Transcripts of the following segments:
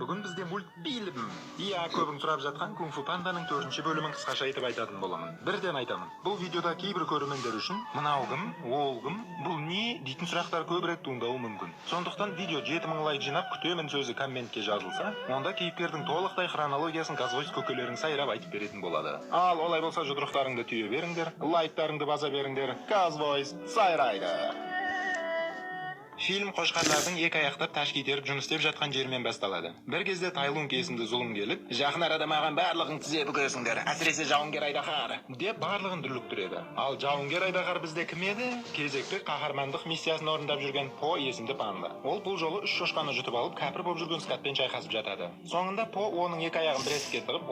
Бүгін бізде мультфильм. Иә, көбің сұрап жатқан Кунг-фу панданың 4-ші бөлімін қысқаша айтып айтатын боламын. Бірден айтамын. Бұл видеода кейбір көрермендер үшін мынау кім, ол кім, бұл не дейтін сұрақтар көбірек туындауы мүмкін. Сондықтан видео 7000 лайк жинап күтемін сөзі комментке жазылса, онда кейіпкердің толықтай хронологиясын газвойс көкелерің сайрап айтып беретін болады. Ал олай болса жұдырықтарыңды түйе беріңдер, лайктарыңды баса беріңдер. Газвойс сайрайды. Фильм қошқарлардың екі аяқтап ташки теріп жұмыс істеп жатқан жермен басталады. Бір кезде Тайлунг есімді зұлым келіп, жақын арада маған барлығын тізе бүгесіңдер, әсіресе жауынгер Айдахар, деп барлығын дүрліктіреді. Ал жауынгер Айдахар бізде кім еді? Кезекті қаһармандық миссиясын орындап жүрген По есімді панда. Ол бұл жолы 3 шошқаны жұтып алып, кәпір болып жүрген скатпен шайқасып жатады. Соңында По оның екі аяғын бір етікке тығып,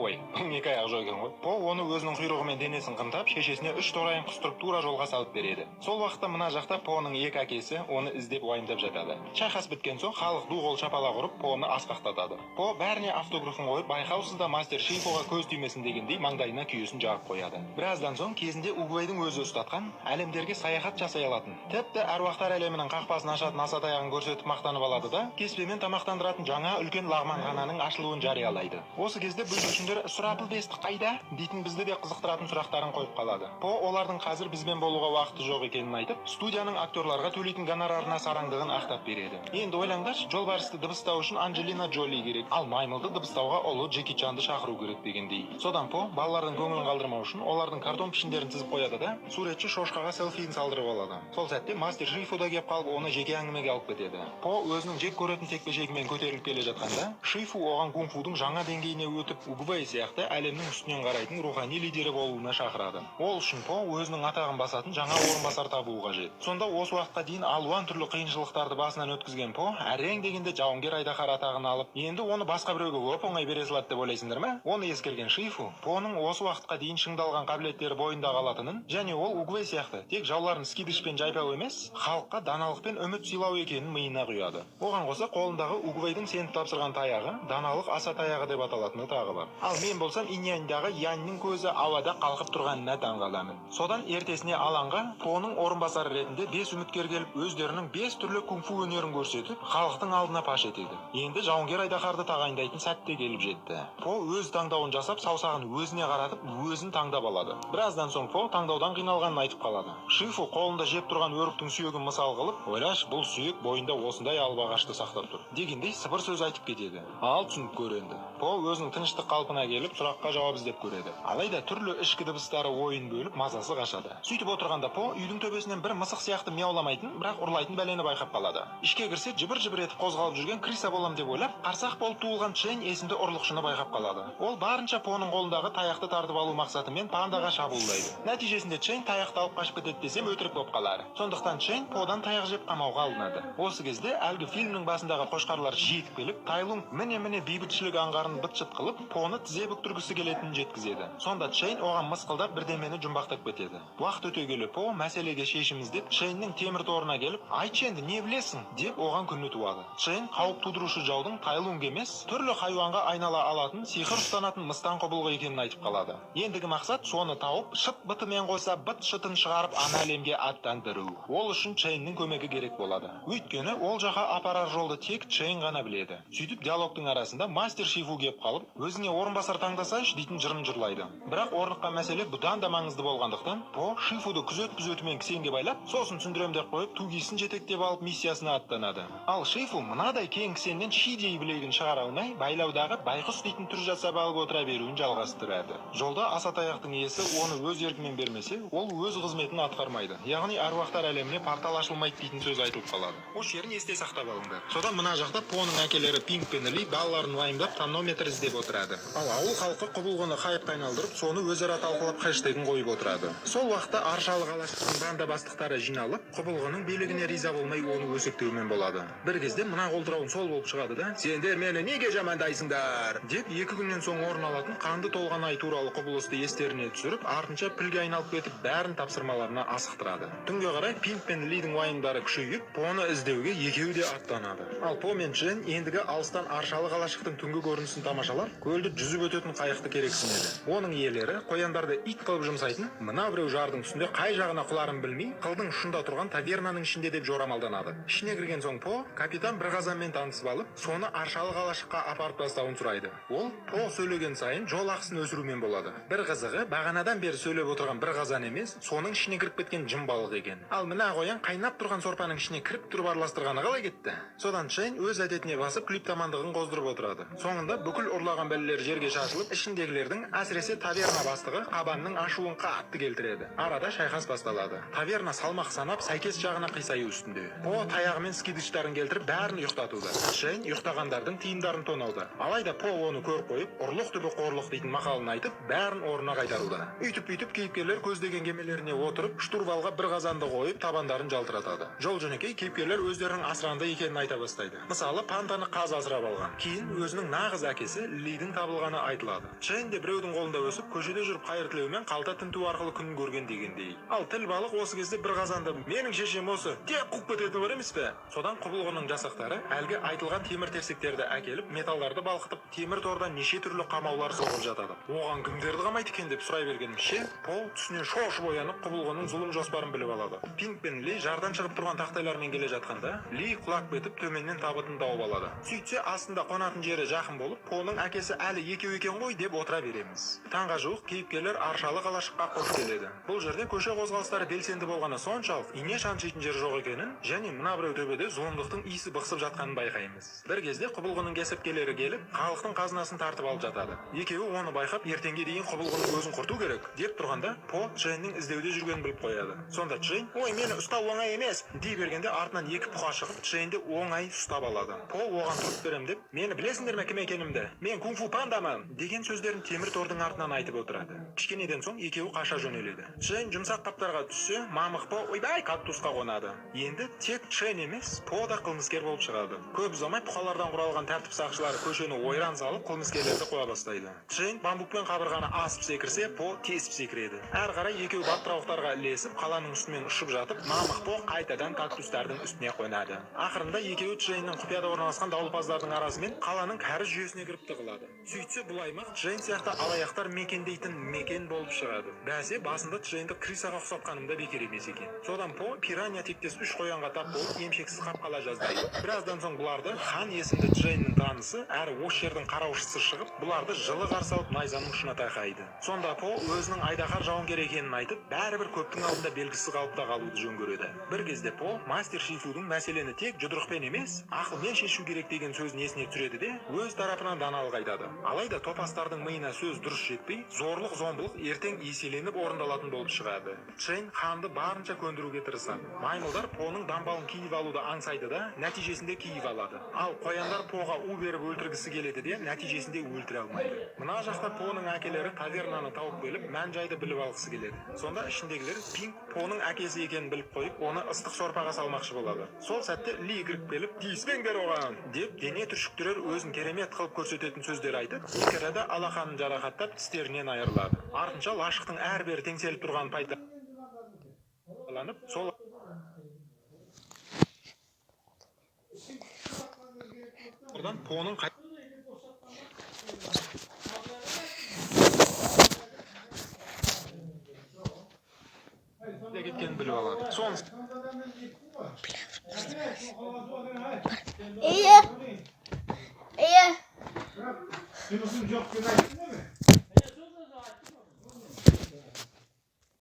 екі аяқ жойған ғой. По оны өзінің құйрығымен денесін қымтап, шешесіне 3 торайын қыстырып тура жолға салып береді. Сол уақытта мына жақта Поның екі әкесі оны іздеп уайымдап жатады. Шайқас біткен соң халық ду қол шапалақ ұрып Поны асқақтатады. По бәріне автографын қойып, байқаусызда мастер Шифуға көз түймесін дегендей маңдайына күйесін жағып қояды. Біраздан соң кезінде Угвайдың өзі ұстатқан әлемдерге саяхат жасай алатын, тіпті әруақтар әлемінің қақпасын ашатын асатаяғын көрсетіп мақтанып алады да, кеспемен тамақтандыратын жаңа үлкен лағманхананың ашылуын жариялайды. Осы кезде бүлдіршіндер сұрапыл бесті қайда дейтін бізді де қызықтыратын сұрақтарын қойып қалады. По олардың қазір бізбен болуға уақыты жоқ екенін айтып, студияның актерларға төлейтін гонорарына сараңдығын ақтап береді. Енді ойлаңдаршы, жолбарысты дыбыстау үшін Анджелина Джоли керек, ал маймылды дыбыстауға ұлы Джеки Чанды шақыру керек дегендей. Содан По балалардың көңілін қалдырмау үшін олардың картон пішіндерін тізіп қояды да, суретші шошқаға селфиін салдырып алады. Сол сәтте мастер Шифу да келіп қалып, оны жеке әңгімеге алып кетеді. По өзінің жек көретін текпе-жегімен көтеріліп келе жатқанда, Шифу оған кунг-фудың жаңа деңгейіне өтіп, Угвай сияқты әлемнің үстінен қарайтын рухани лидері болуына шақырады. Ол үшін По өзінің атағын басатын жаңа орынбасар табуы қажет. Сонда осы уақытқа дейін алуан түрлі қиыншылықтарды басынан өткізген По әрең дегенде жауынгер Айдахар атағын алып, енді оны басқа біреуге оп-оңай бере салады деп ойлайсыңдар ма? Оны ескерген Шифу Поның осы уақытқа дейін шыңдалған қабілеттері бойында қалатынын, және ол Угвай сияқты тек жауларын скидышпен жайпау емес, халыққа даналық пен үміт сыйлау екенін миына құяды. Оған қоса қолындағы Угвайдың сеніп тапсырған таяғы даналық аса таяғы деп аталатыны тағы бар. Ал мен болсам инь-яньдағы Яньның көзі ауада қалқып тұрғанына таңғаламын. Содан ертесіне алаңға Поның орынбасары ретінде 5 үміткер келіп, өздерінің 5 түрлі кунг-фу өнерін көрсетіп, халықтың алдына паш етеді. Енді жауынгер Айдахарды тағайындайтын сәтте келіп жетті. По өз таңдауын жасап, саусағын өзіне қаратып, өзін таңдап алады. Біраздан соң По таңдаудан қиналғанын айтып қалады. Шифу қолында жеп тұрған өріктің сүйегін мысал қылып, ойлаш, бұл сүйек бойында осындай албағашты сақтап тұр дегендей сыбыр сөз айтып кетеді. Ал түсініп көр енді. По өзінің тыныштық қалпына келіп, сұраққа жауап іздеп көреді. Алайда түрлі ішкі дыбыстары ойын бөліп, мазасы қашады. Сөйтіп отырғанда По үйдің төбесінен бір мысық сияқты мияуламайтын, бірақ ұрлайтын бәлені байқап қалады. Ішке кірсе, жыбыр-жыбыр етіп қозғалып жүрген Криса болам деп ойлап, қарсақ болып туылған Чэнь есімді ұрлықшыны байқап қалады. Ол барынша Поның қолындағы таяқты тартып алу мақсатымен пандаға шабуылдайды. Нәтижесінде Чэнь таяқты алып қашып кетеді десем өтірік болып қалар. Сондықтан Чэнь Подан таяқ жеп қамауға алынады. Осы кезде әлгі фильмнің басындағы қошқарлар жетіп келіп, Тайлунг міне-міне бейбітшілік аңғарын быт-шыт қылып, Поны тізе бүктіргісі келетінін жеткізеді. Сонда Чэнь оған мысқылдап бірдемені жұмбақтап кетеді. Уақыт өте келе По мәселеге шешім іздеп, Чэньнің темір торына келіп, "Айтшы енді не білесің?" деп оған күні туады. Чэнь қауіп тудырушы жаудың Тайлунг емес, түрлі хайуанға айнала алатын, сиқыр ұстанатын мыстан құбылғы екенін айтып қалады. Ендігі мақсат соны тауып, шыт бытымен қойса быт шытын шығарып ана әлемге аттандыру. Ол үшін Чэньнің көмегі керек болады. Өйткені ол жаққа апарар жолды тек Чэнь ғана біледі. Сөйтіп диалогтың арасында мастер Шифу келіп қалып, өзіне орынбасар таңдасайшы дейтін жырын жырлайды. Бірақ орныққан мәселе бұдан да маңызды болғандықтан, По Шифуды күзетімен кісенге байлап, сосын түсіндірем деп қойып, тугисін жетектеп алып миссиясына аттанады. Ал Шифу мынадай кең кісеннен шидей білегін шығара алмай, байлаудағы байқұс дейтін түр жасап алып отыра беруін жалғастырады. Жолда асатаяқтың иесі оны өз еркімен бермесе, ол өз қызметін атқармайды. Яғни аруақтар әлеміне портал ашылмайды дейтін сөз айтылып қалады. Осы жерін есте сақтап алыңдар. Содан мына жақта Поның әкелері Пинг пен Ли балаларын уайымдап тонометр іздеп отырады. Ал ауыл халқы құбылғыны хайпқа айналдырып, соны өзара талқылап хэштегін қойып отырады. Сол уақытта Аршалы қалашықтың банда бастықтары жиналып, құбылғының билігіне риза болмай оны өсектеумен болады. Бір кезде мына қолдырауын сол болып шығады да, "Сендер мені неге жамандайсыңдар?" деп 2 күннен соң орын алатын қанды толған ай туралы құбылысты естеріне түсіріп, артынша пілге айналып кетіп, бәрін тапсырмаларына асықтырады. Түнге қарай Пинг пен Лидің уайымдары күшейіп, Поны іздеуге екеуі де аттанады. Ал По мен Чэнь ендігі алыстан Аршалы қалашықтың түнгі көрінісін көрінісін тамашалап, көлді жүзіп өтетін қайықты керексінеді. Оның иелері қояндарды ит қылып жұмсайтын, мына біреу жардың үстінде қай жағына құларын білмей, қылдың ұшында тұрған тавернаның ішінде деп жорамалданады. Ішіне кірген соң По капитан бір қазанмен танысып алып, соны Аршалы қалашыққа апарып тастауын сұрайды. Ол По сөйлеген сайын жол ақысын өсірумен болады. Бір қызығы, бағанадан бері сөйлеп отырған бір қазан емес, соның ішіне кіріп кеткен жын балық екен. Ал мына қоян қайнап тұрған сорпаның ішіне кіріп тұрып араластырғаны қалай кетті? Содан Джейн өз әдетіне басып клиптамандығын қоздырып отырады. Соңында бүкіл ұрлаған бәлелер жерге шашылып, ішіндегілердің, әсіресе таверна бастығы қабанның ашуын қатты келтіреді. Арада шайқас басталады. Таверна салмақ санап, сәйкес жағына қисаю үстінде. По таяғымен скидыштарын келтіріп, бәрін ұйықтатуда. Джейн ұйықтағандардың тиындарын тонауда. Алайда По оны көріп қойып, ұрлық түбі қорлық дейтін мақалын айтып, бәрін орнына қайтаруда. Үйтіп кейіпкерлер көздеген кемелеріне отырып, штурвалға бір қазанды қойып, табандарын жалтыратады. Жол жөнекей кейіпкерлер өздерінің асыранды екенін айта бастайды. Мысалы, панданы қаз асырап алған. Кейін өзінің нағыз әкесі Лидің табылғаны айтылады. Джейн де біреудің қолында өсіп, көшеде жүріп қайыр тілеумен қалта тінту арқылы күнін көрген дегендей. Ал тіл балық осы кезде бір қазанды менің шешем осы деп қуып кететіні бар емес пе? Содан құбылғының жасақтары әлгі айтылған темір терсектерді әкеліп, металларды балқытып, темір тордан неше түрлі қамаулар соғып жатады. Оған кімдерді қамайды екен деп сұрай бергенімше, Пол түсінен шошып оянып, құбылғының зұлым жоспарын біліп алады. Пинк пен Ли жардан шығып тұрған тақтайлармен келе жатқанда, Ли құлап кетіп төменнен табытын тауып алады. Сөйтсе, астында қонатын жері жақын болып, Полның әкесі әлі екеу екен ғой деп отыра береміз. Таңға жуық кейіпкерлер Аршалы қалашыққа қош келеді. Бұл жерде көше қозғалыстары белсенді болғаны соншалық, ине шаншитын жер жоқ екенін, және мына біреу төбеде зұлымдықтың иісі бықсып жатқанын байқаймыз. Бір кезде құбылғының кесірткелері келіп, халықтың қазынасын тартып алып жатады. Екеуі оны байқап, ертеңге дейін құбылғының өзін құрту керек деп тұрғанда, По Джейннің іздеуде жүргенін біліп қояды. Сонда Джейн, "Ой, мені ұстау оңай емес" дей бергенде артынан екі бұқа шығып, Джейнді оңай ұстап алады. По оған тұрып берем деп, "Мені білесіңдер ме кім екенімді? Мен кунг-фу пандамын" деген сөздерін темір тордың артынан айтып отырады. Кішкенеден соң екеуі қаша жөнеледі. Джейн жұмсақ қаптарға түссе, мамық По ойбай кактусқа қонады. Енді тек Джейн емес, По да қылмыскер болып шығады. Көп ұзамай бұқалардан құралған тәртіп сақшылары көшені ойран салып, қылмыскерлерді қуа бастайды. Джейн бамбукпен қабырғаны асып секірсе, По тесіп секіреді. Әрі қарай екеуі батырауықтарға ілесіп, қаланың үстімен ұшып жатып, мамық По қайтадан кактустардың үстіне қонады. Ақырында екеуі Джейннің құпияда орналасқан дауылпаздардың арасымен қаланың кәріз жүйесіне кіріп тығылады. Сөйтсе, бұл аймақ Джейн сияқты алаяқтар мекендейтін мекен болып шығады. Бәсе, басында Джейнді Крисаға ұқсатқанымда бекер емес екен. Содан По пиранья тектес 3 қоянға тап болып, емшексіз қап-қала жаздайды. Біраздан соң бұларды хан есімді Джейннің танысы, әрі осы жердің қараушысы шығып, бұларды жылы қарсы алып найзаның ұшына тақайды. Сонда По өзінің айдаһар жауынгер екенін айтып, бәрібір көптің алдында белгісіз қалыпта қалуды жөн көреді. Бір кезде По мастер Шифудың мәселені тек жұдырықпен емес, ақылмен шешу керек деген сөзін есіне түсіреді де, өз тарапынан даналық айтады. Алайда топастардың миына сөз дұрыс жетпей, зорлық зомбылық ертең еселеніп орындалатын болып шығады. Джейн ханды барынша көндіруге тырысады. Маймылдар Поның дамбалын киіп алуды аңсайды да, нәтижесінде киіп алады. Ал қояндар Поға у беріп өлтіргісі келеді де, нәтижесінде өлтіре алмайды. Мына жақта Поның әкелері тавернаны тауып келіп, мән-жайды біліп алғысы келеді. Сонда ішіндегілер Пинк Поның әкесі екенін біліп қойып, оны ыстық сорпаға салмақшы болады. Сол сәтте Ли кіріп келіп, "Тиіспеңдер оған" деп, дене түршіктірер өзін керемет қылып көрсететін сөздер айтып, екірі алақанын жарақаттап, тістерінен айырылады. Артынша лашықтың әрбері теңселіп тұрған пайдаланып, сол Поның кеткенін біліп алады. İyi.